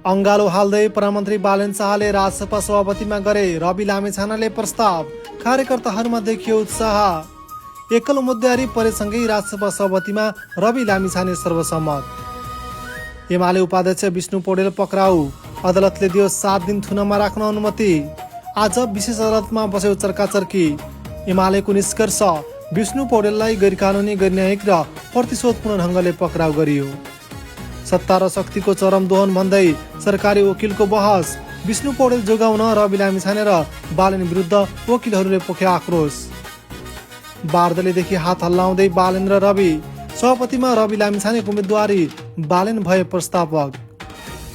अङ्गालो हाल्दै प्रधानमन्त्री बालेन शाहले राजसभा सभापतिमा गरे रवि लामिछानेले प्रस्ताव। कार्यकर्ताहरूमा देखियो उत्साह। एकल उम्मेदवारी परेसँगै राजसभा सभापतिमा रवि लामिछाने सर्वसम्मत। एमाले उपाध्यक्ष विष्णु पौडेल पक्राउ। अदालतले दियो 7 दिन थुनमा राख्न अनुमति। आज विशेष अदालतमा बस्यो चर्काचर्की। एमालेको निष्कर्ष, विष्णु पौडेललाई गैरकानुनी गैरन्यायिक र प्रतिशोधपूर्ण ढङ्गले पक्राउ गरियो। सत्ता र शक्तिको चरम दोहन भन्दै सरकारी वकिलको बहस। विष्णु पौडेल जोगाउन रवि लामिछाने र बालेन विरुद्ध वकिलहरूले पोखे आक्रोश। बारदलीदेखि हात हल्लाउँदै बालेन र रवि। सभापतिमा रवि लामिछानेको उम्मेदवारी, बालेन भए प्रस्तावक।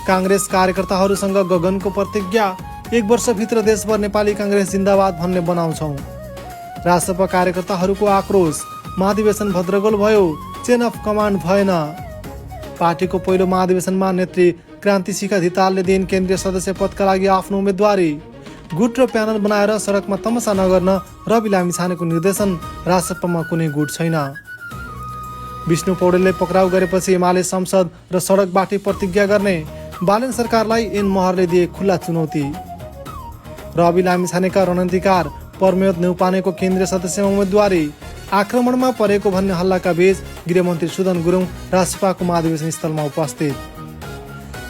काङ्ग्रेस कार्यकर्ताहरूसँग गगनको प्रतिज्ञा। 1 वर्षभित्र देशभर नेपाली काङ्ग्रेस जिन्दाबाद भन्ने बनाउँछौँ। राजसभा कार्यकर्ताहरूको आक्रोश। महाधिवेशन भद्रगोल भयो, चेन अफ कमान्ड भएन। पार्टीको पहिलो महाधिवेशनमा नेत्री क्रान्ति शिखा धितालले दिइन् केन्द्रीय सदस्य पदका लागि आफ्नो उम्मेदवारी। गुट र प्यानल बनाएर सडकमा तमसा नगर्न रवि लामिछानेको निर्देशन। राजसभामा कुनै गुट छैन। विष्णु पौडेलले पक्राउ गरेपछि एमाले संसद र सडकबाटै प्रतिज्ञा गर्ने। बालेन सरकारलाई एन महरले दिए खुल्ला चुनौती। रवि लामिछानेका रणनीतिकार परमेद नेउपानेको केन्द्रीय सदस्यमा उम्मेदवारी। आक्रमणमा परेको भन्ने हल्लाका बीच गृहमन्त्री सुदन गुरुङ राजसभाको महाधिवेशन स्थलमा उपस्थित।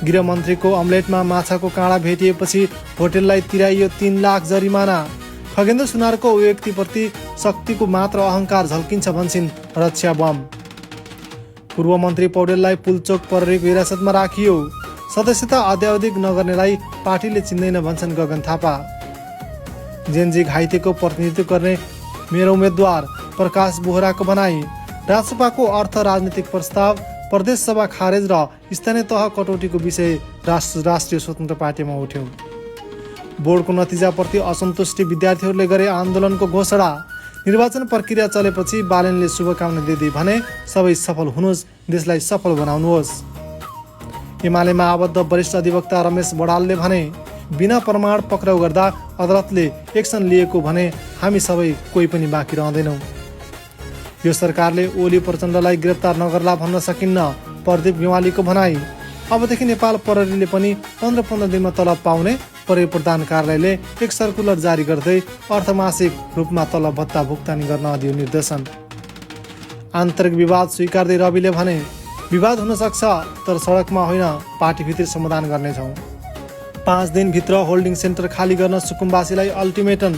गृहमन्त्रीको अम्लेटमा माछाको काँडा भेटिएपछि होटेललाई तिराइयो 3 लाख जरिमाना। खगेन्द्र सुनारको अभिव्यक्तिप्रति शक्तिको मात्र अहङ्कार झल्किन्छ भन्छन् रक्षा बम। पूर्व मन्त्री पौडेललाई पुलचोक प्रहरीको हिरासतमा राखियो। सदस्यता अध्यावधिक नगर्नेलाई पार्टीले चिन्दैन भन्छन् गगन थापा। जेनजी घाइतेको प्रतिनिधित्व गर्ने मेरो उम्मेदवार, प्रकाश बोहराको भनाई। राजसभाको अर्थ राजनीतिक प्रस्ताव, प्रदेश सभा खारेज र स्थानीय तह कटौतीको विषय राष्ट्रिय स्वतन्त्र पार्टीमा उठ्यो। बोर्डको नतिजाप्रति असन्तुष्टि विद्यार्थीहरूले गरे आन्दोलनको घोषणा। निर्वाचन प्रक्रिया चलेपछि बालेनले शुभकामना दिँदै भने, सबै सफल हुनुहोस्, देशलाई सफल बनाउनुहोस्। एमालेमा आबद्ध वरिष्ठ अधिवक्ता रमेश बडालले भने, बिना प्रमाण पक्राउ गर्दा अदालतले एक्सन लिएको भने हामी सबै कोही पनि बाँकी रहँदैनौँ। यो सरकारले ओली प्रचण्डलाई गिरफ्तार नगर्ला भन्न सकिन्न, प्रदीप गेवालीको भनाई। अबदेखि नेपाल प्रहरीले पनि 15 दिनमा तलब पाउने प्रहरी प्रधान कार्यालयले एक सर्कुलर जारी गर्दै अर्थमासिक रूपमा तलब भत्ता भुक्तानी गर्न दियो निर्देशन। आन्तरिक विवाद स्वीकार्दै रविले भने, विवाद हुन सक्छ तर सडकमा होइन, पार्टीभित्र समाधान गर्नेछौँ। 5 दिनभित्र होल्डिङ सेन्टर खाली गर्न सुकुम्बासीलाई अल्टिमेटम।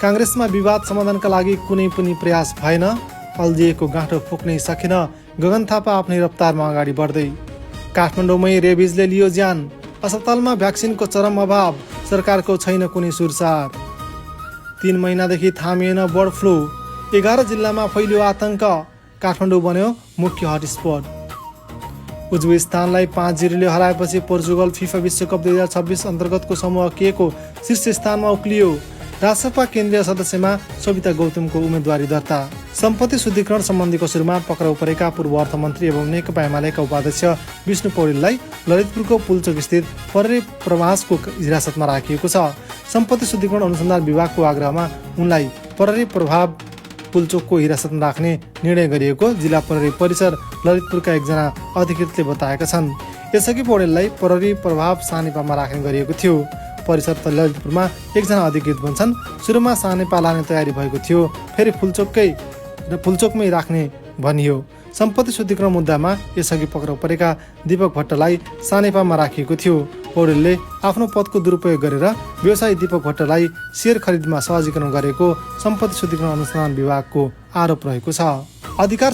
काङ्ग्रेसमा विवाद समाधानका लागि कुनै पनि प्रयास भएन। अल्झिएको गाँठो फुक्नै सकेन। गगन थापा आफ्नै रफ्तारमा अगाडि बढ्दै। काठमाडौँमै रेबिजले लियो ज्यान। अस्पतालमा भ्याक्सिनको चरम अभाव। सरकारको छैन कुनै सुरसार। 3 महिनादेखि थामिएन बर्ड फ्लू। 11 जिल्लामा फैलियो आतङ्क। काठमाडौँ बन्यो मुख्य हटस्पट। उज्बेकिस्तानलाई 5-0ले हराएपछि पोर्चुगल फिफा विश्वकप 2026 अन्तर्गतको समूह के को शीर्ष स्थानमा उक्लियो। राजसभा केन्द्रीय सदस्यमा सविता गौतमको उम्मेदवारी दर्ता। सम्पत्ति शुद्धिकरण सम्बन्धी कसुरमा पक्राउ परेका पूर्व अर्थमन्त्री एवं नेकपा एमालेका उपाध्यक्ष विष्णु पौडेललाई ललितपुरको पुलचोक स्थित प्रहरी प्रभासको हिरासतमा राखिएको छ। सम्पत्ति शुद्धिकरण अनुसन्धान विभागको आग्रहमा उनलाई प्रहरी प्रभाव पुलचोकको हिरासतमा राख्ने निर्णय गरिएको जिल्ला प्रहरी परिसर ललितपुरका एकजना अधिकृतले बताएका छन्। यसअघि पौडेललाई प्रहरी प्रभाव सानेपामा राख्ने गरिएको थियो। परिसर ललितपुरमा एकजना अधिकृत भन्छन्, सुरुमा सानेपा लाने तयारी भएको थियो, फेरि पुलचोकमै राख्ने भनियो। सम्पत्ति शुद्धिकरण मुद्दामा यसअघि पक्राउ परेका दीपक भट्टलाई सानेपामा राखिएको थियो। पौडेलले आफ्नो पदको दुरुपयोग गरेर व्यवसायी दीपक भट्टलाई सेयर खरिदमा सहजीकरण गरेको सम्पत्ति शुद्धिकरण अनुसन्धान विभागको आरोप रहेको छ। अधिकार